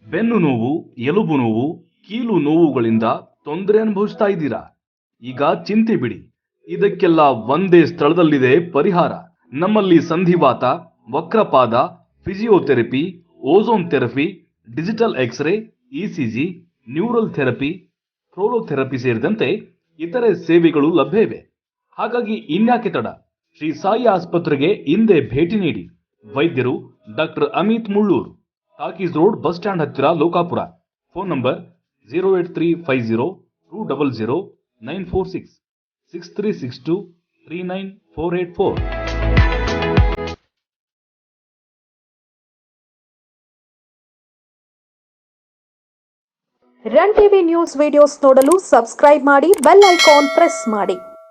ಬೆನ್ನು ನೋವು, ಎಲುಬು ನೋವು, ಕೀಲು ನೋವುಗಳಿಂದ ತೊಂದರೆ ಅನುಭವಿಸ್ತಾ ಇದ್ದೀರಾ? ಈಗ ಚಿಂತೆ ಬಿಡಿ, ಇದಕ್ಕೆಲ್ಲ ಒಂದೇ ಸ್ಥಳದಲ್ಲಿದೆ ಪರಿಹಾರ. ನಮ್ಮಲ್ಲಿ ಸಂಧಿವಾತ, ವಕ್ರಪಾದ, physiotherapy, ozone therapy, digital x-ray, ECG, neural therapy, prolotherapy ಸೇರಿದಂತೆ ಇತರೆ ಸೇವೆಗಳು ಲಭ್ಯ ಇವೆ. ಹಾಗಾಗಿ ಇನ್ಯಾಕೆ ತಡ? ಶ್ರೀ ಸಾಯಿ ಆಸ್ಪತ್ರೆಗೆ ಹಿಂದೆ ಭೇಟಿ ನೀಡಿ. ವೈದ್ಯರು doctor Amit Mullur, talkies road, bus stand ಹತ್ತಿರ, Lokapur. Phone number 08350200946 6362394484. Run TV news videos ನೋಡಲು ಸಬ್ಸ್ಕ್ರೈಬ್ ಮಾಡಿ, ಬೆಲ್ ಐಕಾನ್ ಪ್ರೆಸ್ ಮಾಡಿ.